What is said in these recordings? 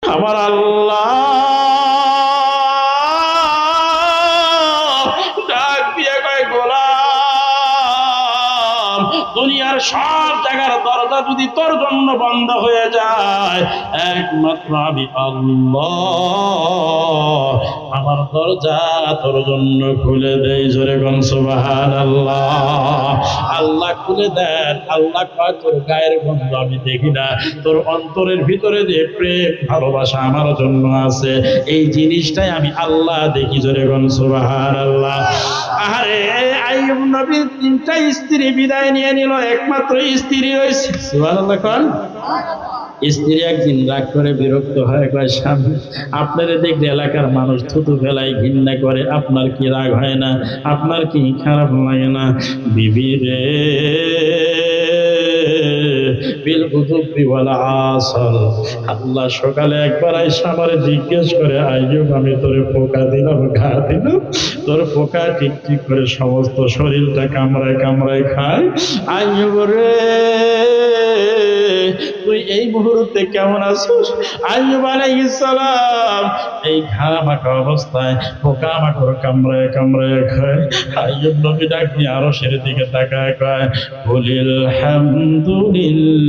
আমার আল্লাহ ডাক দিয়ে কয় গোলাম, দুনিয়ার সব জায়গার দরজা যদি তোর জন্য বন্ধ হয়ে যায়, একমাত্র আমি আল্লাহ আমার দরজা তোর জন্য খুলে দেই। জোরে কোন সুবহানাল্লাহ। আল্লাহ খুলে দেন। আল্লাহ কয় তোর গায়ের গন্ধ আমি দেখি না, তোর অন্তরের ভিতরে যে প্রেম ভালোবাসা আমার জন্য আছে, এই জিনিসটাই আমি আল্লাহ দেখি। জোরে কোন সুবহানাল্লাহ। আরে আইয়ুব নবীর 3টা স্ত্রী বিদায় নিয়ে নিল, একমাত্র স্ত্রী রয়েছে। সুবহানাল্লাহ কোন। স্ত্রী একদিন রাগ করে বিরক্ত হয়ে কয়, স্বামী আপনারা দেখলে এলাকার মানুষ থুতু ফেলাই ঘৃণা করে, আপনার কি রাগ হয় না? আপনার কি খারাপ লাগে না? বিবি রে আল্লাহ সকালে একবার আইসা আমারে জিজ্ঞেস করে, আইয়ুব আমি তোরে পোকা দিলাম, ঘা দিলাম, তোর পোকা ঠিক ঠিক করে সমস্ত শরীরটা কামড়ায় কামড়ায় খায়। আইয়ুব রে তুই এই মুহূর্তে কেমন আছিস? আইয়ুব আলাইহিস সালাম এই ঘা মাখা অবস্থায় পোকা মাকড় কামড়ায় কামড়ায় খায়। আইয়ুব নবী ডাক দিয়ে আরশের দিকে তাকায় কয়, বলিল হামদুলিল্লাহ।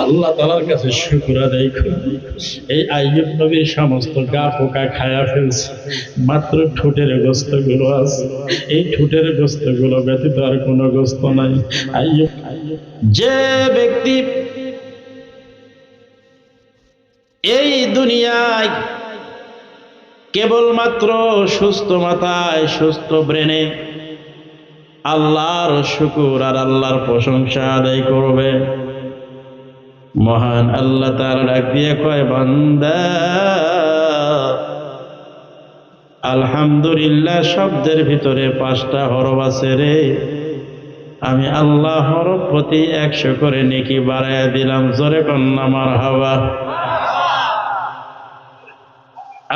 আল্লাহ তাআলার কাছে শুকর আদায় করি, এই আইয়ুব নবীর সমস্ত গা পোকা খায়া ফেলছে, মাত্র ঠোঁটের গোস্ত গুলো আছে, এই ঠোঁটের গোস্ত গুলো ব্যতীত আর কোনো গোস্ত নাই। আইয়ুব যে ব্যক্তি এই দুনিয়ায় কেবলমাত্র সুস্থ মাথায় সুস্থ ব্রেনে আল্লাহর শুকর আর আল্লাহর প্রশংসা আদায় করবে, মহান আল্লাহ তাআলা ডাক দিয়ে কয়, বান্দা আলহামদুলিল্লাহ শব্দের ভিতরে 5টা হরফ আছে রে, আমি আল্লাহ হরফ প্রতি 100 করে নেকি বাড়ায়া দিলাম। জোরে কন্না মারহাবা।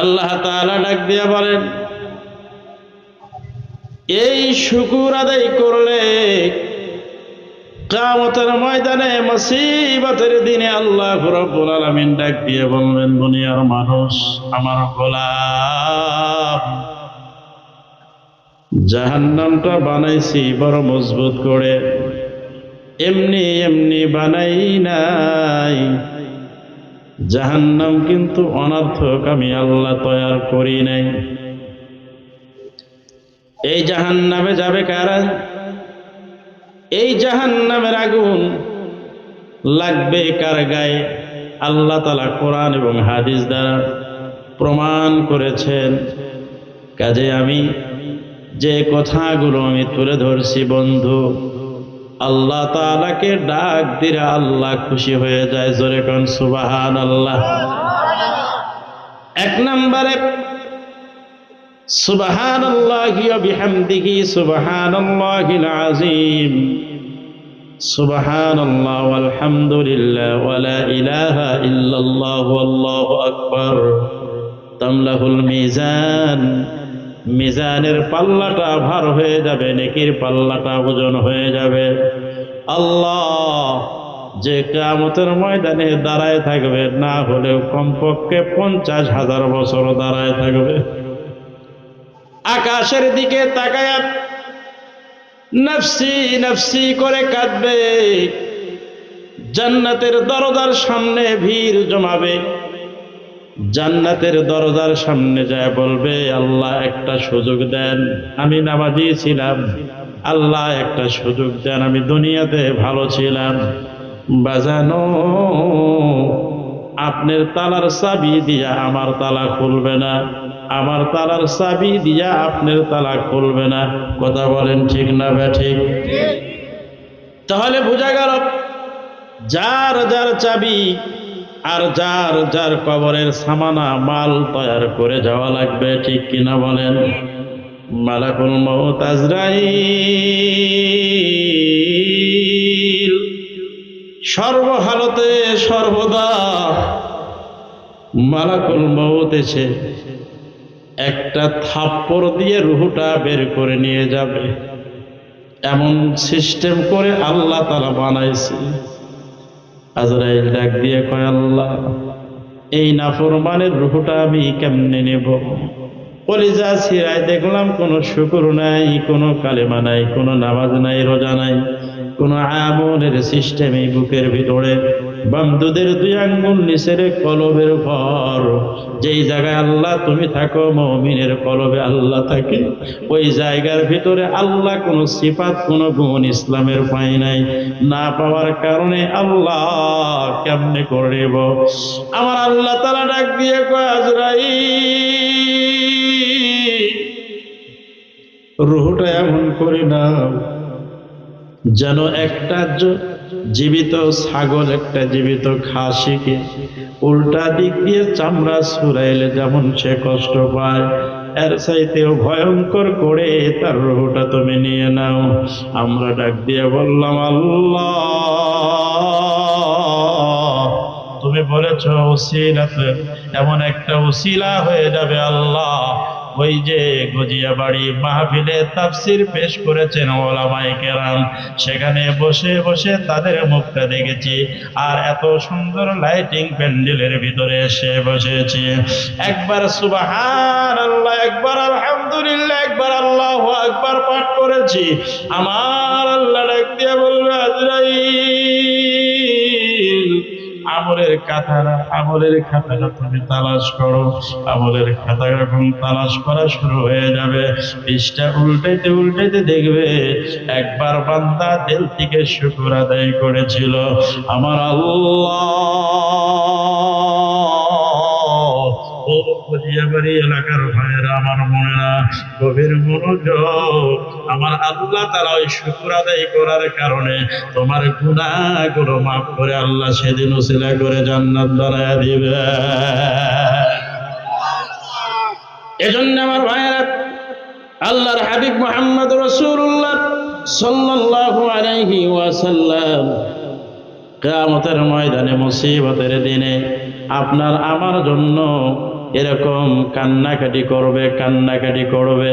আল্লাহ তাআলা ডাক দিয়ে বলেন, এই শুকর আদায় করলে কিয়ামতের ময়দানে মুসিবতের দিনে আল্লাহ রাব্বুল আলামিন ডাক দিয়ে বলবেন, দুনিয়ার মানুষ আমার গোলাম, জাহান্নামটা বানাইছি বড় মজবুত করে, এমনি এমনি বানাই নাই। জাহান্নাম কিন্তু অনর্থক আমি আল্লাহ তৈরি করি নাই। এই জাহান্নামে যাবে কারা? এই জাহান্নামের আগুন লাগবে কার গায়ে? আল্লাহ তাআলা কোরআন এবং হাদিস দ্বারা প্রমাণ করেছেন। কাজে আমি যে কথাগুলো আমি তুলে ধরছি বন্ধু, আল্লাহ তাআলাকে ডাক দিলে আল্লাহ খুশি হয়ে যায়। জোরে কোন সুবহানাল্লাহ। 1 নম্বরে সুবহানাল্লাহি ওয়া বিহামদিহি সুবহানাল্লাহিল আযীম, সুবহানাল্লাহ ওয়াল হামদুলিল্লাহ ওয়া লা ইলাহা ইল্লাল্লাহু আল্লাহু আকবার। তামলাহুল মিজান, মিজানের পাল্লাটা ভার হয়ে যাবে, নেকির পাল্লাটা ওজন হয়ে যাবে। আল্লাহ যে কিয়ামতের ময়দানে দাঁড়ায় থাকবে, না হলেও কমপক্ষে 50,000 বছর দাঁড়ায় থাকবে। আকাশের দিকে তাকায়া নফসি নফসি করে কাঁদবে, জান্নাতের দরজার সামনে ভিড় জমাবে, জান্নাতের দরজার সামনে যায় বলবে, আল্লাহ একটা সুযোগ দেন, আমি নামাজি ছিলাম, আল্লাহ একটা সুযোগ দেন, আমি দুনিয়াতে ভালো ছিলাম। বাজানো আপনার তালার চাবি দিয়া আমার তালা খুলবে না, আমার তালার চাবি দিয়া আপনার তালা খুলবে না। কথা বলেন ঠিক না ঠিক? তাহলে বোঝা গেল যার যার চাবি আর যার যার কবরের সামানা মাল তৈরি করে যাওয়া লাগবে, ঠিক কিনা বলেন? মালাকুল মউত আজরাইল সর্বহালতে সর্বদা মালাকুল মউত এসে একটা থাপ্পড় দিয়ে রুহটা বের করে নিয়ে যাবে। এমন সিস্টেম করে আল্লাহ তাআলা বানাইছে। আজরাইল ডাক দিয়ে কয়, আল্লাহ এই নাফরমানের রূহটা আমি কেমনে নেব? কলিজা ছিঁড়ায় দেখলাম কোনো শুকর নাই, কোনো কালেমা নাই, কোনো নামাজ নাই, রোজা নাই, কোনো আমলের সিস্টেম এই বুকের ভিতরে। বামদুদের 2 আঙ্গুল নিচের কলবের ঘর, যেই জায়গায় আল্লাহ তুমি থাকো, মুমিনের কলবে আল্লাহ থাকে, ওই জায়গার ভিতরে আল্লাহ কোনো সিফাত, কোনো গুণ ইসলামের পাই নাই। না পাওয়ার কারণে আল্লাহ কেমনে করব? আমার আল্লাহ তাআলা ডাক দিয়ে কয়, আজরাইল রূহটা এমন করে না যেন একটা জীবিত ছাগল, একটা জীবিত খাসিকে উল্টা দিক দিয়ে চামড়া ছুরাইলে যেমন সে কষ্ট পায়, এর চাইতেও ভয়ঙ্কর করে তার রূহটা তুমি নিয়ে নাও। আমরা ডাক দিয়ে বললাম, আল্লাহ তুমি বলেছ ওসিলাতে, এমন একটা ওসিলা হয়ে যাবে আল্লাহ। ওই যে গজিয়াবাড়ি মাহফিলে তাফসির পেশ করেছেন ওলামায়ে কেরাম, সেখানে বসে বসে তাদের মুখটা দেখেছি, আর এত সুন্দর লাইটিং প্যান্ডেলের ভিতরে এসে বসেছি। একবার সুবহানাল্লাহ, একবার আলহামদুলিল্লাহ, একবার আল্লাহু আকবার পাঠ করেছি। আমার আল্লাহ ডাক দিয়ে বলবে, আজরাইল আমলের খাতাটা তুমি তালাশ করো। আমলের খাতা যখন তালাশ করা শুরু হয়ে যাবে, পৃষ্ঠা উল্টাইতে উল্টাইতে দেখবে একবার বান্দা দিল থেকে শুকর আদায় করেছিল, আমার আল্লাহ ও গজিয়াবাড়ি এলাকার ভাইয়েরা, আমার মনেরা, গভীর মনোযোগ, আমার আল্লাহ তাআলা ওই শুকর আদায় করার কারণে তোমার গুনাহগুলো মাফ করে আল্লাহ সেদিন উসিলা করে জান্নাত বানায়া দিবে। এজন্য আমার ভাইয়েরা, আল্লাহর হাবিব মুহাম্মদ রাসূলুল্লাহ সাল্লাল্লাহু আলাইহি ওয়াসাল্লাম কিয়ামতের ময়দানে, মুসিবতের দিনে আপনার আমার জন্য এরকম কান্নাকাটি করবে।